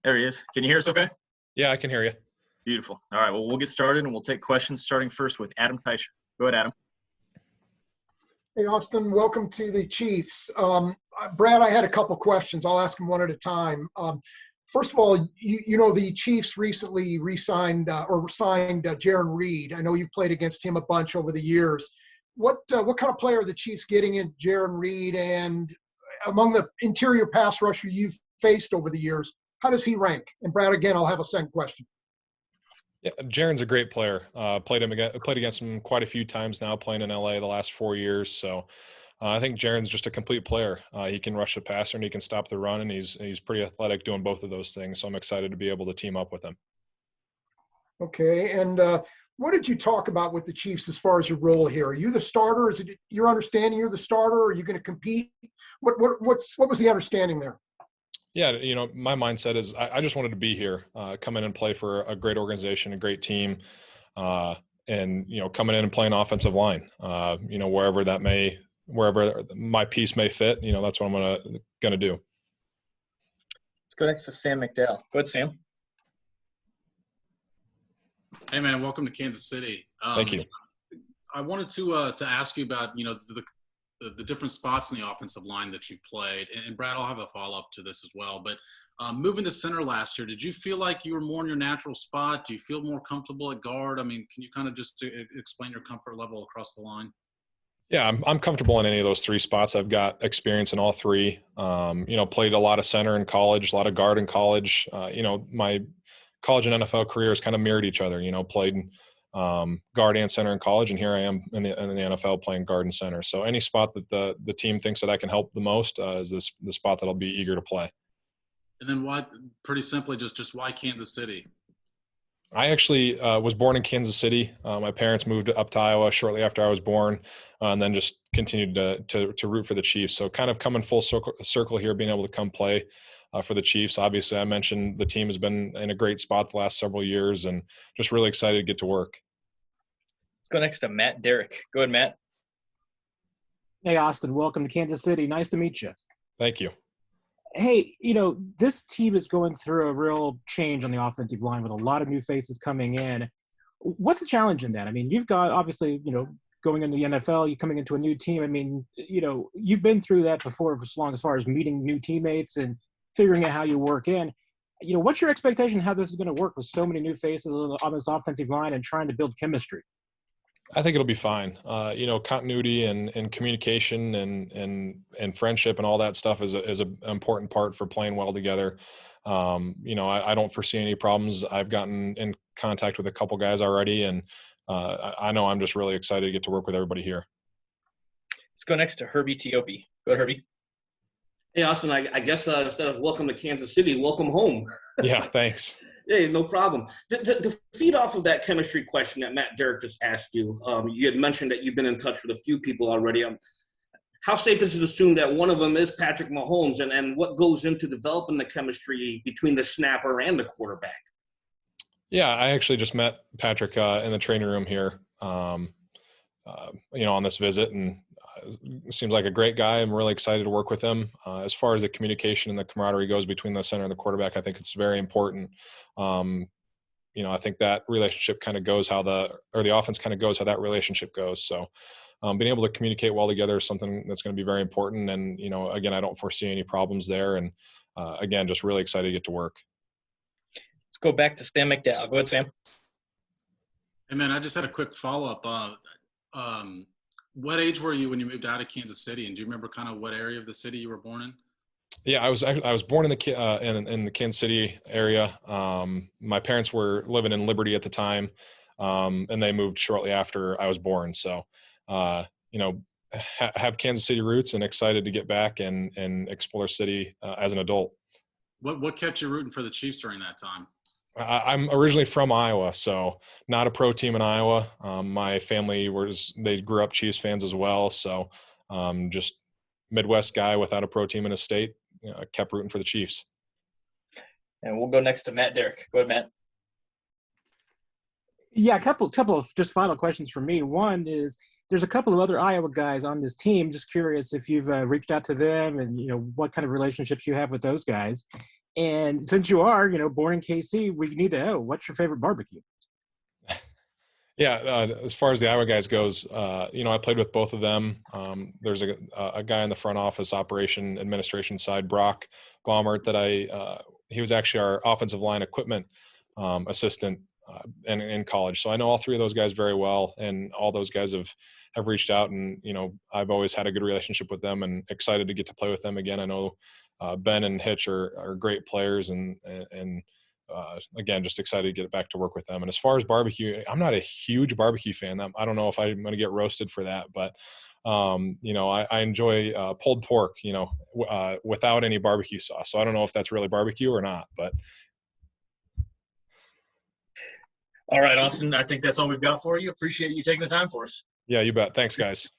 There he is. Can you hear us okay? Yeah, I can hear you. Beautiful. All right, well, we'll get started, and we'll take questions starting first with Adam Teicher. Go ahead, Adam. Hey, Austin, welcome to the Chiefs. Brad, I had a couple questions. I'll ask them one at a time. First of all, you know the Chiefs recently signed Jarran Reed. I know you've played against him a bunch over the years. What kind of player are the Chiefs getting in Jarran Reed? And among the interior pass rusher you've faced over the years, how does he rank? And Brad, again, I'll have a second question. Yeah, Jarran's a great player. Played against him quite a few times now, playing in LA the last 4 years. So I think Jarran's just a complete player. He can rush the passer and he can stop the run, and he's pretty athletic doing both of those things. So I'm excited to be able to team up with him. Okay, and what did you talk about with the Chiefs as far as your role here? Are you the starter? Is it your understanding you're the starter? Are you going to compete? What was the understanding there? Yeah, my mindset is I just wanted to be here, come in and play for a great organization, a great team, and coming in and playing offensive line. Wherever my piece may fit, that's what I'm gonna do. Let's go next to Sam McDowell. Go ahead, Sam. Hey man, welcome to Kansas City. Thank you. I wanted to ask you about the different spots in the offensive line that you played. And Brad, I'll have a follow-up to this as well. But moving to center last year, did you feel like you were more in your natural spot? Do you feel more comfortable at guard? I mean, can you kind of just explain your comfort level across the line? Yeah, I'm comfortable in any of those three spots. I've got experience in all three. Played a lot of center in college, a lot of guard in college. My college and NFL careers kind of mirrored each other. Played guard and center in college, and here I am in the NFL playing guard and center. So any spot that the team thinks that I can help the most is the spot that I'll be eager to play. And then why? Pretty simply, just why Kansas City? I actually was born in Kansas City. My parents moved up to Iowa shortly after I was born, and then just continued to root for the Chiefs. So kind of coming full circle here, being able to come play for the Chiefs. Obviously, I mentioned the team has been in a great spot the last several years, and just really excited to get to work. Let's go next to Matt Derrick. Go ahead, Matt. Hey, Austin. Welcome to Kansas City. Nice to meet you. Thank you. Hey, this team is going through a real change on the offensive line with a lot of new faces coming in. What's the challenge in that? I mean, you've got obviously, going into the NFL, you're coming into a new team. I mean, you've been through that before as far as meeting new teammates and figuring out how you work in. What's your expectation how this is going to work with so many new faces on this offensive line and trying to build chemistry? I think it'll be fine. Continuity and communication and friendship and all that stuff is an important part for playing well together. I don't foresee any problems. I've gotten in contact with a couple guys already, and I know I'm just really excited to get to work with everybody here. Let's go next to Herbie Teope. Go ahead, Herbie. Hey, Austin, I guess instead of welcome to Kansas City, welcome home. Yeah, thanks. Yeah, no problem. To feed off of that chemistry question that Matt Derrick just asked you, you had mentioned that you've been in touch with a few people already. How safe is it to assume that one of them is Patrick Mahomes, and what goes into developing the chemistry between the snapper and the quarterback? Yeah, I actually just met Patrick in the training room here, on this visit, and seems like a great guy. I'm really excited to work with him. As far as the communication and the camaraderie goes between the center and the quarterback, I think it's very important. I think that relationship kind of goes the offense kind of goes how that relationship goes. So being able to communicate well together is something that's going to be very important. And, again, I don't foresee any problems there. And again, just really excited to get to work. Let's go back to Sam McDowell. Go ahead, Sam. Hey man, I just had a quick follow-up. What age were you when you moved out of Kansas City, and do you remember kind of what area of the city you were born in? Yeah, I was born in the Kansas City area. My parents were living in Liberty at the time, and they moved shortly after I was born. So, have Kansas City roots, and excited to get back and explore city as an adult. What kept you rooting for the Chiefs during that time? I'm originally from Iowa, so not a pro team in Iowa. My family they grew up Chiefs fans as well. So just Midwest guy without a pro team in his state. I kept rooting for the Chiefs. And we'll go next to Matt Derrick. Go ahead, Matt. Yeah, a couple of just final questions for me. One is, there's a couple of other Iowa guys on this team. Just curious if you've reached out to them and, what kind of relationships you have with those guys. And since you are, born in KC, we need to know, what's your favorite barbecue? Yeah, as far as the Iowa guys goes, I played with both of them. There's a guy in the front office operation administration side, Brock Baumert, that he was actually our offensive line equipment assistant in college. So I know all three of those guys very well, and all those guys have reached out, and I've always had a good relationship with them, and excited to get to play with them again. I know Ben and Hitch are great players, and again, just excited to get back to work with them. And as far as barbecue, I'm not a huge barbecue fan. I don't know if I'm going to get roasted for that, but I enjoy pulled pork, without any barbecue sauce. So I don't know if that's really barbecue or not, but. All right, Austin, I think that's all we've got for you. Appreciate you taking the time for us. Yeah, you bet. Thanks, guys.